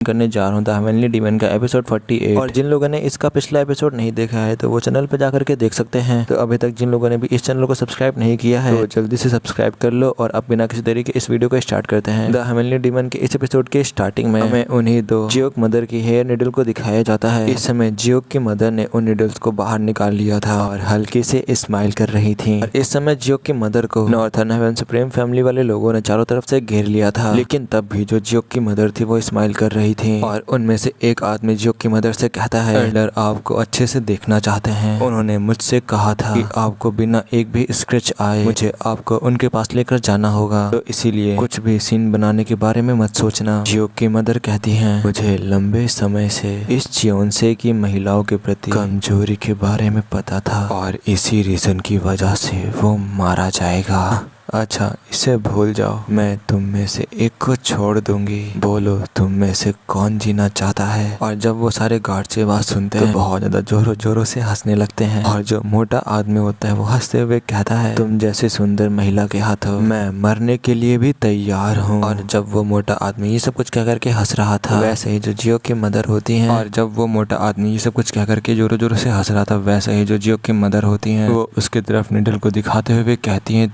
करने जा रहा हूँ द हेवनली डीमन का एपिसोड 48। और जिन लोगों ने इसका पिछला एपिसोड नहीं देखा है तो वो चैनल पे जाकर के देख सकते हैं। तो अभी तक जिन लोगों ने भी इस चैनल को सब्सक्राइब नहीं किया है तो जल्दी से सब्सक्राइब कर लो। और अब बिना किसी देरी के इस वीडियो को स्टार्ट करते हैं। द हेवनली डीमन के इस एपिसोड के स्टार्टिंग में हमें उन्हीं दो जियोक मदर की हेयर नीडल को दिखाया जाता है। इस समय जियोक की मदर ने उन नीडल्स को बाहर निकाल लिया था और हल्के से स्माइल कर रही थी। और इस समय जियोक की मदर को नॉर्थर्न हेवन सुप्रीम फैमिली वाले लोगों ने चारों तरफ से घेर लिया था। लेकिन तब भी जो जियोक की मदर थी वो स्माइल कर रही थी। और उनमें से एक आदमी जियोक की मदर से कहता है, एल्डर आपको अच्छे से देखना चाहते हैं। उन्होंने मुझसे कहा था कि आपको बिना एक भी स्क्रैच आए मुझे आपको उनके पास लेकर जाना होगा, तो इसीलिए कुछ भी सीन बनाने के बारे में मत सोचना। जियोक की मदर कहती है, मुझे लंबे समय से इस जियोनसे की महिलाओं के प्रति कमजोरी के बारे में पता था और इसी रीजन की वजह से वो मारा जाएगा। अच्छा इसे भूल जाओ, मैं तुम में से एक को छोड़ दूंगी। बोलो तुम में से कौन जीना चाहता है। और जब वो सारे गार्ड ये बात सुनते हैं तो बहुत ज्यादा जोरों जोरों से हंसने लगते हैं। और जो मोटा आदमी होता है वो हंसते हुए कहता है, तुम जैसे सुंदर महिला के हाथों मैं मरने के लिए भी तैयार हूँ। और जब वो मोटा आदमी ये सब कुछ कह करके हंस रहा था, वैसे ही जो जियोक की मदर होती है, और जब वो मोटा आदमी ये सब कुछ कह करके जोरों जोरों से हंस रहा था, वैसे ही जो जियोक की मदर होती है वो उसके तरफ नीडल को दिखाते हुए कहती है,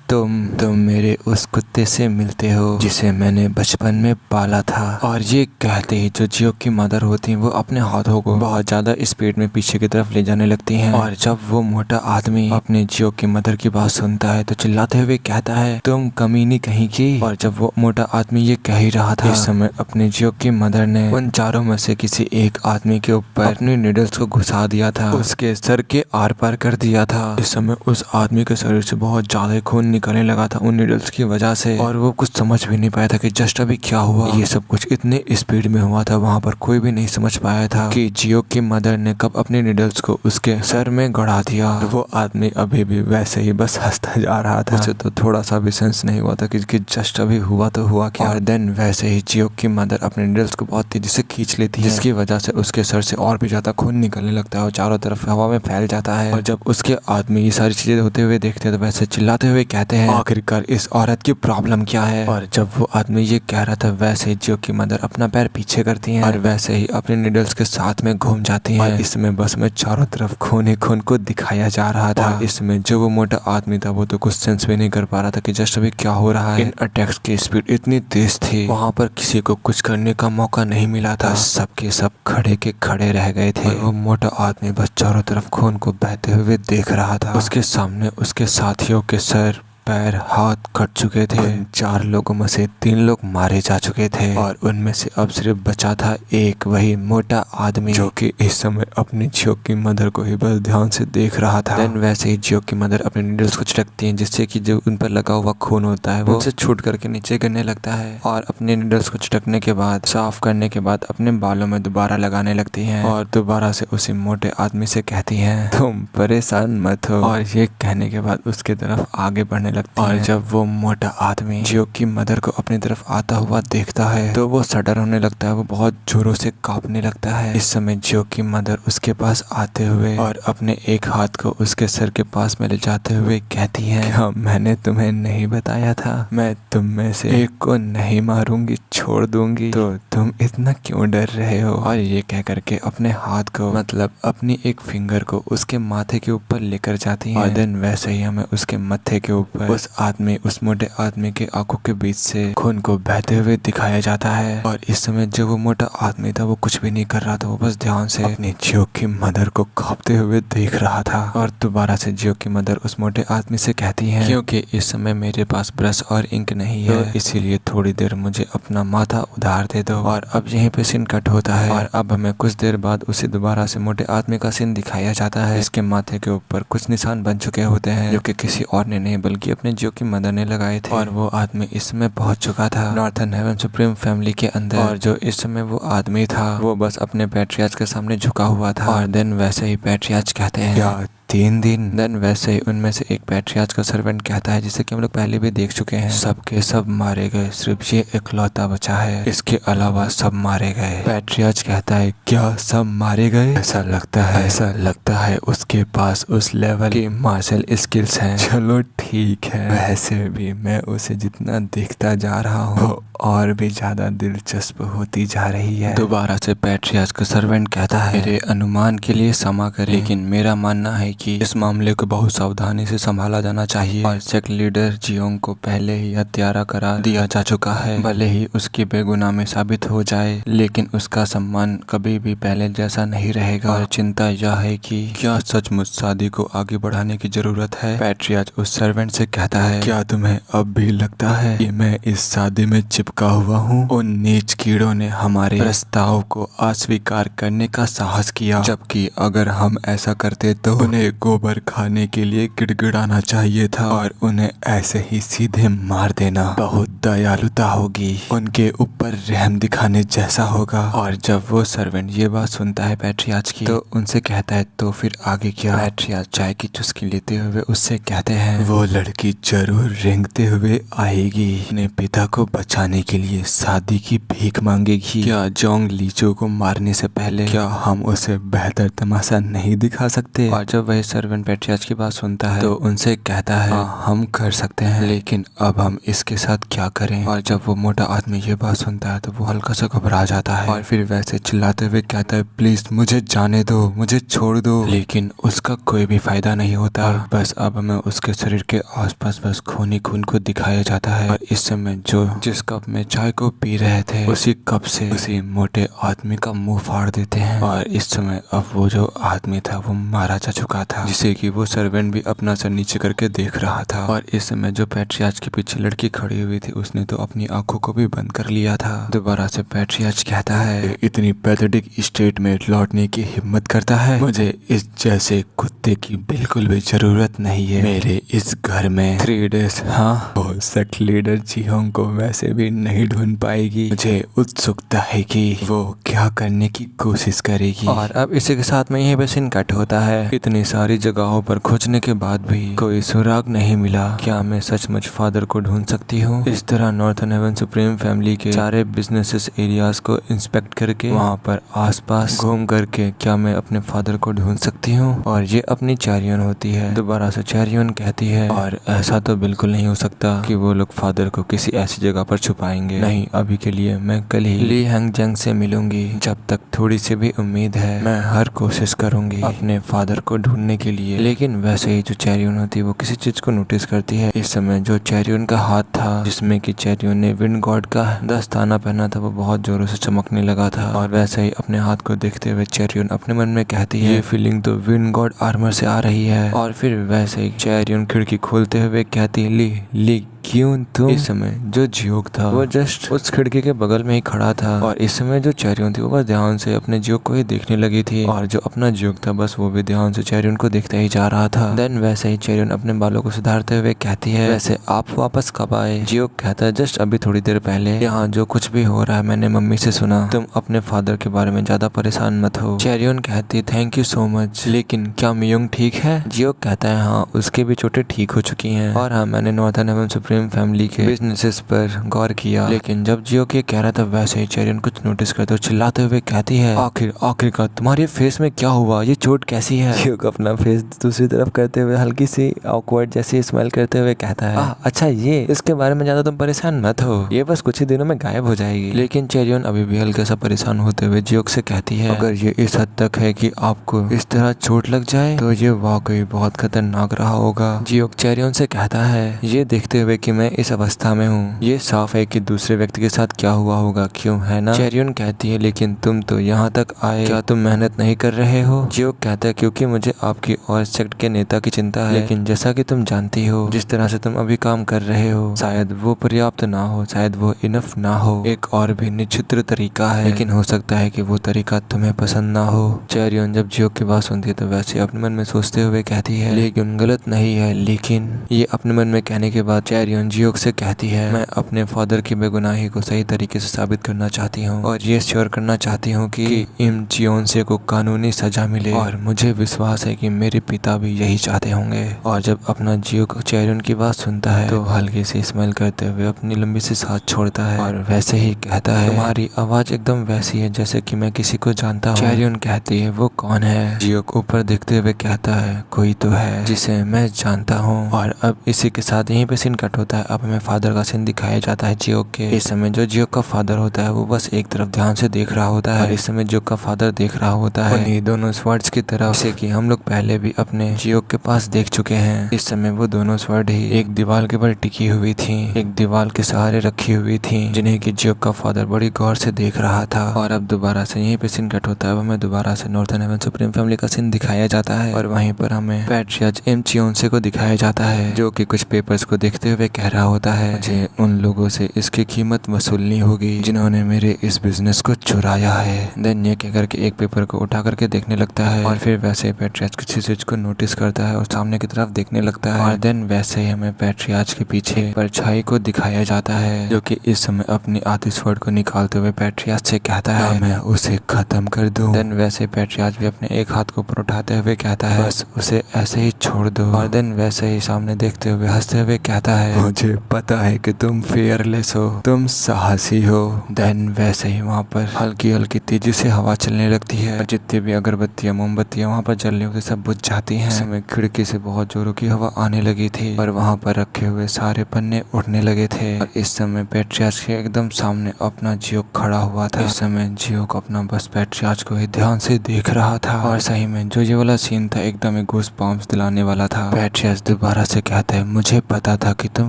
तुम मेरे उस कुत्ते से मिलते हो जिसे मैंने बचपन में पाला था। और ये कहते ही जो जियोक की मदर होती है वो अपने हाथों को बहुत ज्यादा स्पीड में पीछे की तरफ ले जाने लगती हैं। और जब वो मोटा आदमी अपने जियोक की मदर की बात सुनता है तो चिल्लाते हुए कहता है, तुम कमीनी कहीं की। और जब वो मोटा आदमी ये कह ही रहा था, इस समय अपने जियोक की मदर ने उन चारों में से किसी एक आदमी के ऊपर अपने नीडल्स को घुसा दिया था, उसके सर के आर पार कर दिया था। इस समय उस आदमी के शरीर से बहुत ज्यादा खून निकलने लगा था उन नीडल्स की वजह से। और वो कुछ समझ भी नहीं पाया था कि जस्ट अभी क्या हुआ। ये सब कुछ इतने स्पीड में हुआ था, वहाँ पर कोई भी नहीं समझ पाया था कि जियोक की मदर ने कब अपने नीडल्स को उसके सर में गड़ा दिया। वो आदमी अभी भी वैसे ही बस हंसता जा रहा था। उसे तो थोड़ा सा भी सेंस नहीं हुआ था कि जस्ट अभी हुआ तो हुआ क्या। और देन वैसे ही जियोक की मदर अपने नीडल्स को बहुत तेजी से खींच लेती है, जिसकी वजह से उसके सर से और भी ज्यादा खून निकलने लगता है और चारों तरफ हवा में फैल जाता है। और जब उसके आदमी ये सारी चीजें होते हुए देखते हैं तो वैसे चिल्लाते हुए कहते हैं, आखिरकार इस औरत की प्रॉब्लम क्या है। और जब वो आदमी ये कह रहा था वैसे ही जियोक की मदर अपना पैर पीछे करती हैं और वैसे ही अपने नीडल्स के साथ में घूम जाती हैं। और इसमें बस में चारों तरफ खून ही खून को दिखाया जा रहा था। इसमें जो वो मोटा आदमी था वो तो कुछ सेंस भी नहीं कर पा रहा था कि जस्ट अभी क्या हो रहा है। इन अटैक्स की स्पीड इतनी तेज थी, वहाँ पर किसी को कुछ करने का मौका नहीं मिला था। सबके सब खड़े के खड़े रह गए थे। वो मोटा आदमी बस चारों तरफ खून को बहते हुए देख रहा था। उसके सामने उसके साथियों के सर पैर हाथ कट चुके थे। 4 लोगों में से 3 लोग मारे जा चुके थे और उनमें से अब सिर्फ बचा था एक, वही मोटा आदमी जो कि इस समय अपनी जियोक की मदर को ही बस ध्यान से देख रहा था। देन वैसे ही जियोक की मदर अपने नीडल्स को छिड़कती हैं, जिससे कि जो उन पर लगा हुआ खून होता है वो उनसे छूट करके नीचे गिरने लगता है। और अपने नीडल्स को छिड़कने के बाद साफ करने के बाद अपने बालों में दोबारा लगाने लगती है और दोबारा से उसी मोटे आदमी से कहती है, तुम परेशान मत हो। और ये कहने के बाद उसके तरफ आगे बढ़ने लगती है। और जब वो मोटा आदमी जियोक की मदर को अपनी तरफ आता हुआ देखता है तो वो सडर होने लगता है, वो बहुत जोरों से कांपने लगता है। इस समय जियोक की मदर उसके पास आते हुए और अपने एक हाथ को उसके सर के पास में ले जाते हुए कहती है, हाँ मैंने तुम्हें नहीं बताया था मैं तुम में से एक को नहीं मारूंगी, छोड़ दूंगी, तो तुम इतना क्यों डर रहे हो। और ये कह करके अपने हाथ को मतलब अपनी एक फिंगर को उसके माथे के ऊपर लेकर जाती है। और देन वैसे ही हमें उसके मत्थे के ऊपर उस मोटे आदमी के आंखों के बीच से खून को बहते हुए दिखाया जाता है। और इस समय जो वो मोटा आदमी था वो कुछ भी नहीं कर रहा था, वो बस ध्यान से अपनी जियोक की मदर को कांपते हुए देख रहा था। और दोबारा से जियोक की मदर उस मोटे आदमी से कहती है, क्योंकि इस समय मेरे पास ब्रश और इंक नहीं है, तो इसीलिए थोड़ी देर मुझे अपना माथा उधार दे दो। और अब यहीं पे सीन कट होता है और अब हमें कुछ देर बाद उसे दोबारा से मोटे आदमी का सीन दिखाया जाता है। इसके माथे के ऊपर कुछ निशान बन चुके होते हैं जो कि किसी और ने नहीं बल्कि अपने जियोक की मदर ने लगाए थे। और वो आदमी इस समय पहुंच चुका था नॉर्थर्न हेवन सुप्रीम फैमिली के अंदर। और जो इस समय वो आदमी था वो बस अपने पैट्रियार्च के सामने झुका हुआ था। और देन वैसे ही पैट्रियार्च कहते हैं, क्या 3 दिन। देन वैसे ही उनमें से एक पैट्रियार्च का सर्वेंट कहता है, जिसे कि हम लोग पहले भी देख चुके हैं, सबके सब मारे गए, सिर्फ ये इकलौता बचा है, इसके अलावा सब मारे गए। पैट्रियार्च कहता है, क्या सब मारे गए? ऐसा लगता है उसके पास उस लेवल की मार्शल स्किल्स हैं। चलो ठीक है, वैसे भी मैं उसे जितना देखता जा रहा हूँ और भी ज्यादा दिलचस्प होती जा रही है। दोबारा से पैट्रियार्च का सर्वेंट कहता है, मेरे अनुमान के लिए क्षमा करें, लेकिन मेरा मानना है कि इस मामले को बहुत सावधानी से संभाला जाना चाहिए और सेक्ट लीडर जियोंग को पहले ही हत्यारा करार दिया जा चुका है। भले ही उसकी बेगुनामी साबित हो जाए, लेकिन उसका सम्मान कभी भी पहले जैसा नहीं रहेगा। और चिंता यह है कि क्या सचमुच शादी को आगे बढ़ाने की जरूरत है? पैट्रियार्च उस सर्वेंट से कहता है, क्या तुम्हें अब भी लगता है कि मैं इस शादी में चिपका हुआ हूँ? उन नीच कीड़ों ने हमारे प्रस्ताव को अस्वीकार करने का साहस किया, जबकि अगर हम ऐसा करते तो उन्हें गोबर खाने के लिए गिड़गिड़ाना चाहिए था और उन्हें ऐसे ही सीधे मार देना बहुत दयालुता होगी, उनके ऊपर रहम दिखाने जैसा होगा। और जब वो सर्वेंट ये बात सुनता है पैट्रियार्च की, तो उनसे कहता है, तो फिर आगे क्या? पैट्रियार्च चाय की चुस्की लेते हुए उससे कहते हैं, वो लड़की जरूर रेंगते हुए आएगी, अपने पिता को बचाने के लिए शादी की भीख मांगेगी। क्या जोंग लीचो को मारने से पहले क्या हम उसे बेहतर तमाशा नहीं दिखा सकते? और जब वह सर्वेंट पैट्रियार्च की बात सुनता है, तो उनसे कहता है, हाँ हम कर सकते हैं, लेकिन अब हम इसके साथ क्या करें? और जब वो मोटा आदमी ये बात सुनता है, तो वो हल्का सा घबरा जाता है और फिर वैसे चिल्लाते हुए कहता है, प्लीज मुझे जाने दो, मुझे छोड़ दो। लेकिन उसका कोई भी फायदा नहीं होता। बस अब हमें उसके शरीर के आसपास बस खून ही खून को दिखाया जाता है। और इस समय जो जिस कप में चाय को पी रहे थे, उसी कप से उसी मोटे आदमी का मुंह फाड़ देते हैं। और इस समय अब वो जो आदमी था वो मारा जा चुका था, जिसे कि वो सर्वेंट भी अपना सर नीचे करके देख रहा था। और इस समय जो पैट्रियार्च के पीछे लड़की खड़ी हुई थी, उसने तो अपनी आंखों को भी बंद कर लिया था। दोबारा से पैट्रियार्च कहता है, इतनी पैथेटिक स्टेट में लौटने की हिम्मत करता है? मुझे इस जैसे कुत्ते की बिल्कुल भी जरूरत नहीं है मेरे इस घर में। 3 डेज, हाँ वो सेक्ट लीडर जियोंग को वैसे भी नहीं ढूंढ पाएगी। मुझे उत्सुकता है कि वो क्या करने की कोशिश करेगी। और अब इसी के साथ में यही सीन कट होता है। इतनी सारी जगहों पर खोजने के बाद भी कोई सुराग नहीं मिला। क्या मैं सचमुच फादर को ढूंढ सकती हूँ? इस तरह नॉर्थन हेवन सुप्रीम फैमिली के सारे बिजनेसेस एरियाज को इंस्पेक्ट करके, वहाँ पर आसपास घूम करके क्या मैं अपने फादर को ढूंढ सकती हूँ? और ये अपनी चैरियन होती है। दोबारा से चैरियन कहती है, और ऐसा तो बिल्कुल नहीं हो सकता कि वो लोग फादर को किसी ऐसी जगह पर छुपाएंगे। नहीं, अभी के लिए मैं कल ही ली हैंगजंग से मिलूंगी। जब तक थोड़ी सी भी उम्मीद है, मैं हर कोशिश करूंगी अपने फादर को ढूंढने के लिए। लेकिन वैसे ही जो चैरियन होती है वो किसी चीज को नोटिस करती है। इस समय जो चैरियन का हाथ था, जिसमें कि चैरियन ने विंड गॉड का दस्ताना पहना था, वो बहुत जोरों से चमकने लगा था। और वैसे ही अपने हाथ को देखते हुए चैरियन अपने मन में कहती है, ये फीलिंग तो विंड गॉड आर्मर से आ रही है। और फिर वैसे ही चैरियन खिड़की खोलते हुए कहती है, ली क्यों तुम? इस समय जो जियोंग था वो जस्ट उस खिड़की के बगल में ही खड़ा था। और इस समय जो चैरियन थी वो बस ध्यान से अपने जियोंग को ही देखने लगी थी। और जो अपना जियोंग था बस वो भी ध्यान से चैरियन को देखता ही जा रहा था। देन वैसे ही चैरियन अपने बालों को सुधारते हुए कहती है, वैसे आप वापस कब आए? जियोंग कहता है, जस्ट अभी थोड़ी देर पहले। यहाँ जो कुछ भी हो रहा है मैंने मम्मी से सुना। तुम अपने फादर के बारे में ज्यादा परेशान मत हो। चैरियन कहती है, थैंक यू सो मच, लेकिन क्या मियोंग ठीक है? जियोंग कहता है, हाँ उसके भी चोटें ठीक हो चुकी हैं। और हाँ, मैंने नॉर्थन हेवन सुप्रीम फैमिली के बिजनेसेस पर गौर किया। लेकिन जब जियोंग ये कह रहा था, वैसे ही चैरियन कुछ नोटिस करते हुए चिल्लाते हुए कहती है, आखिरकार तुम्हारे फेस में क्या हुआ? ये चोट कैसी है? जियोंग अपना फेस दूसरी तरफ करते हुए हल्की सी ऑकवर्ड जैसी स्माइल करते हुए कहता है, अच्छा ये, इसके बारे में ज्यादा तुम परेशान मत हो, ये बस कुछ ही दिनों में गायब हो जाएगी। लेकिन चैरियन अभी भी हल्का सा परेशान होते हुए जियोंग से कहती है, अगर ये इस हद तक है कि आपको इस तरह चोट लग जाए तो ये वाकई बहुत खतरनाक रहा होगा। जियोंग चैरियन से कहता है, ये देखते हुए कि मैं इस अवस्था में हूँ, ये साफ है कि दूसरे व्यक्ति के साथ क्या हुआ होगा, क्यों है ना? चैरियन कहती है, लेकिन तुम तो यहाँ तक आए, क्या तुम मेहनत नहीं कर रहे हो? जियोंग कहता है, क्योंकि मुझे आपकी और सेक्ट के नेता की चिंता है। लेकिन जैसा कि तुम जानती हो, जिस तरह से तुम अभी काम कर रहे हो, शायद वो पर्याप्त ना हो, शायद वो इनफ ना हो। एक और भी निश्चित तरीका है, लेकिन हो सकता है कि वो तरीका तुम्हें पसंद ना हो। चैरियन जब जियोंग की बात सुनती है तो वैसे अपने मन में सोचते हुए कहती है, लेकिन गलत नहीं है। लेकिन ये अपने मन में कहने के बाद चैरियन चैरियन जियोक से कहती है, मैं अपने फादर की बेगुनाही को सही तरीके से साबित करना चाहती हूँ और ये श्योर करना चाहती हूँ कि इम जियोनसे को कानूनी सजा मिले, और मुझे विश्वास है कि मेरे पिता भी यही चाहते होंगे। और जब अपना जियोक चैरियन की बात सुनता है तो हल्की सी स्माइल करते हुए अपनी लंबी सी सांस छोड़ता है और वैसे ही कहता है, तुम्हारी आवाज एकदम वैसी है जैसे कि मैं किसी को जानता हूँ। चैरियन कहती है, वो कौन है? जियोक ऊपर देखते हुए कहता है, कोई तो है जिसे मैं जानता हूँ। और अब इसी के साथ यहीं पे सीन कट होता है। अब हमें फादर का सीन दिखाया जाता है जियोक के। इस समय जो जियोक का फादर होता है वो बस एक तरफ ध्यान से देख रहा होता है और इस समय जियोक का फादर देख रहा होता है उन्हीं दोनों स्वर्ड्स की तरफ, जैसे कि हम लोग पहले भी अपने जियोक के पास देख चुके हैं। इस समय वो दोनों स्वर्ड ही एक दीवार के बल टिकी हुई थी, एक दीवार के सहारे रखी हुई थी, जिन्हें की जियोक का फादर बड़ी गौर से देख रहा था। और अब दोबारा से यहीं पे सीन कट होता है। हमें दोबारा से नॉर्थर्न हेवन सुप्रीम फैमिली का सीन दिखाया जाता है और वहीं पर हमें पैट्रियार्च इम जियोनसे को दिखाया जाता है, जो कि कुछ पेपर्स को देखते हुए कह रहा होता है, मुझे उन लोगों से इसकी कीमत वसूलनी होगी जिन्होंने मेरे इस बिजनेस को चुराया है। देन ये कहकर के एक पेपर को उठा करके देखने लगता है और फिर वैसे पैट्रियार्च किसी चीज को नोटिस करता है और सामने की तरफ देखने लगता है। और देन वैसे ही हमें पैट्रियार्च के पीछे परछाई को दिखाया जाता है, जो कि इस समय अपनी आधी स्वॉर्ड को निकालते हुए पैट्रियार्च से कहता है, मैं उसे खत्म कर दूं। देन वैसे पैट्रियार्च भी अपने एक हाथ को ऊपर उठाते हुए कहता है, बस उसे ऐसे ही छोड़ दो। और देन वैसे ही सामने देखते हुए हंसते हुए कहता है, मुझे पता है कि तुम फेयरलेस हो, तुम साहसी हो। देन वैसे ही वहाँ पर हल्की हल्की तेजी से हवा चलने लगती है और जितनी भी अगरबत्तियां मोमबत्तियां वहाँ पर जल रही होती सब बुझ जाती हैं। समय खिड़की से बहुत जोरों की हवा आने लगी थी और वहाँ पर रखे हुए सारे पन्ने उड़ने लगे थे। और इस समय पैट्रियार्च के एकदम सामने अपना जियोक खड़ा हुआ था। इस समय जियोक अपना बस पैट्रियार्च को ही ध्यान से देख रहा था और सही में जो ये वाला सीन था एकदम एक गूज़ बम्प्स दिलाने वाला था। पैट्रियार्च दोबारा से कहता है, मुझे पता था कि तुम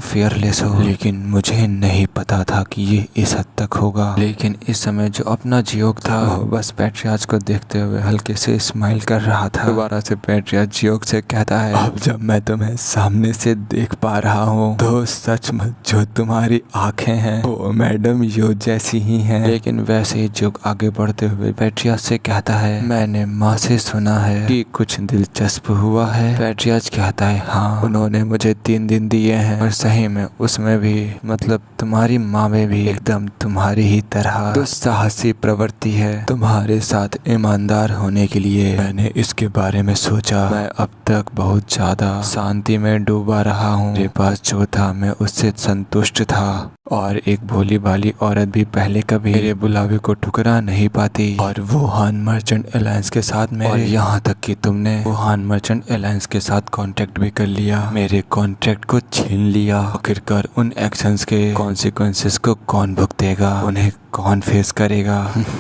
फेयरलेस हो, लेकिन मुझे नहीं पता था कि ये इस हद तक होगा। लेकिन इस समय जो अपना जियोक था वो बस पैट्रियार्च को देखते हुए हल्के से स्माइल कर रहा था। दोबारा से पैट्रियार्च जियोक से कहता है, अब जब मैं तुम्हें सामने से देख पा रहा हूँ तो सचमुच जो तुम्हारी आंखें हैं वो मैडम यो जैसी ही हैं। लेकिन वैसे ही जियोक आगे बढ़ते हुए पैट्रियार्च से कहता है, मैंने माँ से सुना है कि कुछ दिलचस्प हुआ है। पैट्रियार्च कहता है, हाँ, उन्होंने मुझे 3 दिन दिए हैं और सही में उसमें भी मतलब तुम्हारी माँ में भी एकदम तुम्हारी ही तरह दुस्साहसी प्रवृत्ति है। तुम्हारे साथ ईमानदार होने के लिए मैंने इसके बारे में सोचा। मैं अब तक बहुत ज्यादा शांति में डूबा रहा हूँ। मेरे पास जो था मैं उससे संतुष्ट था और एक भोली भाली औरत भी पहले कभी मेरे बुलावे को ठुकरा नहीं पाती। और वुहान मर्चेंट अलायंस के साथ में, और यहाँ तक कि तुमने वुहान मर्चेंट अलायंस के साथ कॉन्ट्रैक्ट भी कर लिया, मेरे कॉन्ट्रैक्ट को छीन लिया। आखिरकार उन एक्शंस के कॉन्सिक्वेंसेस को कौन भुगतेगा, उन्हें कौन फेस करेगा?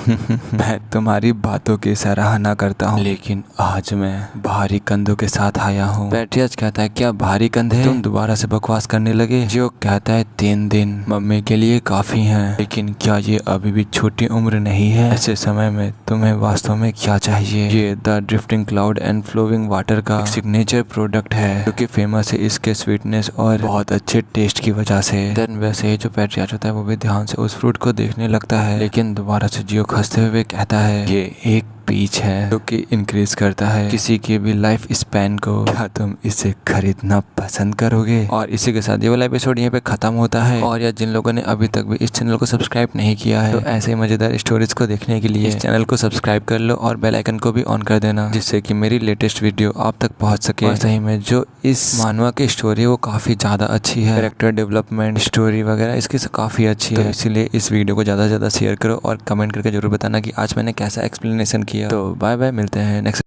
मैं तुम्हारी बातों की सराहना करता हूँ, लेकिन आज मैं भारी कंधों के साथ आया हूँ। पैट्रियार्च कहता है, क्या भारी कंधे? तुम दोबारा से बकवास करने लगे? जियोक कहता है, 3 दिन मम्मी के लिए काफी हैं, लेकिन क्या ये अभी भी छोटी उम्र नहीं है? ऐसे समय में तुम्हें वास्तव में क्या चाहिए? ये the drifting cloud and flowing water का सिग्नेचर प्रोडक्ट है, जो कि फेमस है इसके स्वीटनेस और बहुत अच्छे टेस्ट की वजह से। देन वैसे ही जो पैट्रियार्च होता है वो भी ध्यान से उस फ्रूट को देखने लगता है, लेकिन दोबारा से जियोक हंसते हुए कहता है, ये एक पीच है जो कि इंक्रीज करता है किसी की भी लाइफ स्पैन को। क्या तुम इसे खरीदना पसंद करोगे? और इसी के साथ ये वाला एपिसोड यहाँ पे खत्म होता है। और यार जिन लोगों ने अभी तक भी इस चैनल को सब्सक्राइब नहीं किया है तो ऐसे ही मजेदार स्टोरीज को देखने के लिए इस चैनल को सब्सक्राइब कर लो और बेल आइकन को भी ऑन कर देना, जिससे कि मेरी लेटेस्ट वीडियो आप तक पहुंच सके। और सही में जो इस मानवा की स्टोरी वो काफी ज्यादा अच्छी है, कैरेक्टर डेवलपमेंट स्टोरी वगैरह इसकी काफी अच्छी है, इसीलिए इस वीडियो को ज्यादा से ज्यादा शेयर करो और कमेंट करके जरूर बताना कि आज मैंने कैसा एक्सप्लेनेशन किया। तो बाय बाय, मिलते हैं नेक्स्ट